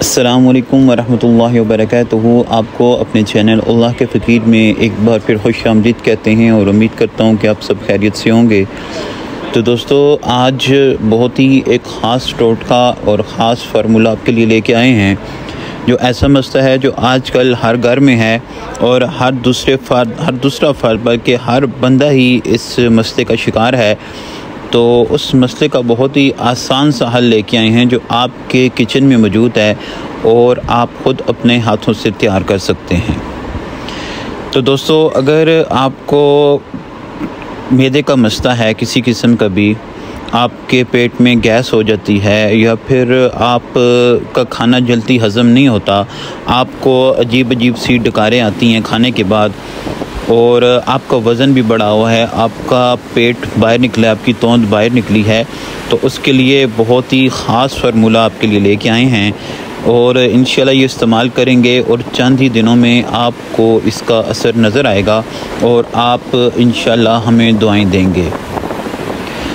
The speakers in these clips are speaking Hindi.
अस्सलामुअलैकुम वरहमतुल्लाहि वबरकातुहू। आपको अपने चैनल अल्लाह के फ़कीर में एक बार फिर खुश आमदीद कहते हैं और उम्मीद करता हूँ कि आप सब खैरियत से होंगे। तो दोस्तों, आज बहुत ही एक ख़ास टोटका और ख़ास फार्मूला आपके लिए लेके आए हैं, जो ऐसा मसला है जो आजकल हर घर में है और हर दूसरा फ़र्द बल्कि हर बंदा ही इस मसले का शिकार है। तो उस मसले का बहुत ही आसान सा हल लेके आए हैं जो आपके किचन में मौजूद है और आप ख़ुद अपने हाथों से तैयार कर सकते हैं। तो दोस्तों, अगर आपको मैदे का मसला है किसी किस्म का भी, आपके पेट में गैस हो जाती है या फिर आप का खाना जल्दी हज़म नहीं होता, आपको अजीब अजीब सी डकारें आती हैं खाने के बाद और आपका वज़न भी बढ़ा हुआ है, आपका पेट बाहर निकला है, आपकी तोंद बाहर निकली है, तो उसके लिए बहुत ही ख़ास फार्मूला आपके लिए लेके आए हैं और इंशाल्लाह ये इस्तेमाल करेंगे और चंद ही दिनों में आपको इसका असर नज़र आएगा और आप इंशाल्लाह हमें दुआएं देंगे।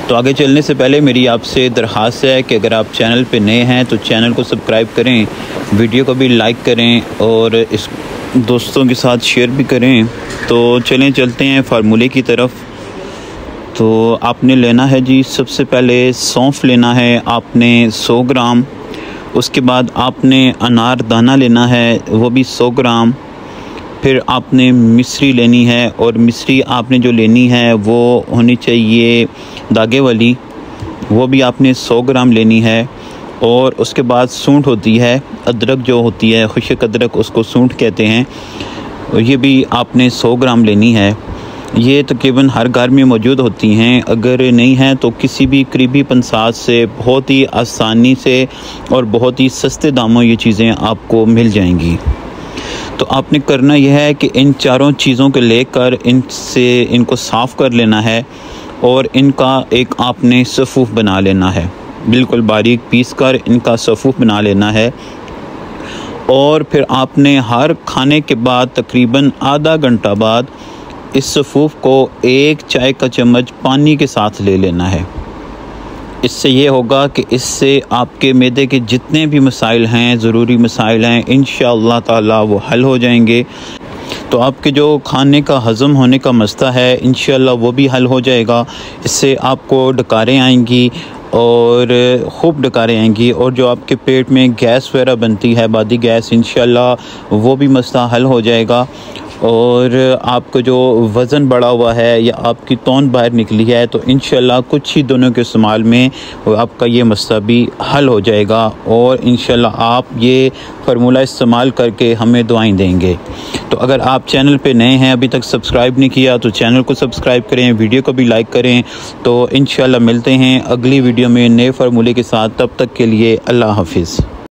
तो आगे चलने से पहले मेरी आपसे दरख्वास्त है कि अगर आप चैनल पे नए हैं तो चैनल को सब्सक्राइब करें, वीडियो को भी लाइक करें और इस दोस्तों के साथ शेयर भी करें। तो चलें चलते हैं फार्मूले की तरफ। तो आपने लेना है जी, सबसे पहले सौंफ लेना है आपने 100 ग्राम। उसके बाद आपने अनार दाना लेना है, वो भी 100 ग्राम। फिर आपने मिश्री लेनी है और मिश्री आपने जो लेनी है वो होनी चाहिए धागे वाली, वो भी आपने 100 ग्राम लेनी है। और उसके बाद सूंठ होती है, अदरक जो होती है, खुश्क अदरक, उसको सूंठ कहते हैं, और ये भी आपने 100 ग्राम लेनी है। ये तकरीबन हर घर में मौजूद होती हैं, अगर नहीं है तो किसी भी करीबी पंसार से बहुत ही आसानी से और बहुत ही सस्ते दामों ये चीज़ें आपको मिल जाएंगी। तो आपने करना यह है कि इन चारों चीज़ों को लेकर इनको साफ़ कर लेना है और इनका एक आपने सफ़ूफ बना लेना है, बिल्कुल बारीक पीस कर इनका सफ़ूफ बना लेना है। और फिर आपने हर खाने के बाद तकरीबन आधा घंटा बाद इस सफ़ूफ को 1 चाय का चम्मच पानी के साथ ले लेना है। इससे ये होगा कि इससे आपके मैदे के जितने भी मसाइल हैं, ज़रूरी मसाइल हैं, इंशाअल्लाह ताला वो हल हो जाएंगे। तो आपके जो खाने का हज़म होने का मसला है इंशाअल्लाह वो भी हल हो जाएगा। इससे आपको डकारें आएंगी और खूब डकारें आएंगी और जो आपके पेट में गैस वगैरह बनती है, बादी गैस, इंशाअल्लाह वो भी मसला हल हो जाएगा। और आपका जो वज़न बढ़ा हुआ है या आपकी तोंद बाहर निकली है तो इंशाअल्लाह कुछ ही दिनों के इस्तेमाल में आपका ये मसला भी हल हो जाएगा और इंशाअल्लाह आप ये फार्मूला इस्तेमाल करके हमें दुआएं देंगे। तो अगर आप चैनल पे नए हैं, अभी तक सब्सक्राइब नहीं किया, तो चैनल को सब्सक्राइब करें, वीडियो को भी लाइक करें। तो इंशाअल्लाह मिलते हैं अगली वीडियो में नए फार्मूले के साथ। तब तक के लिए अल्लाह हाफिज़।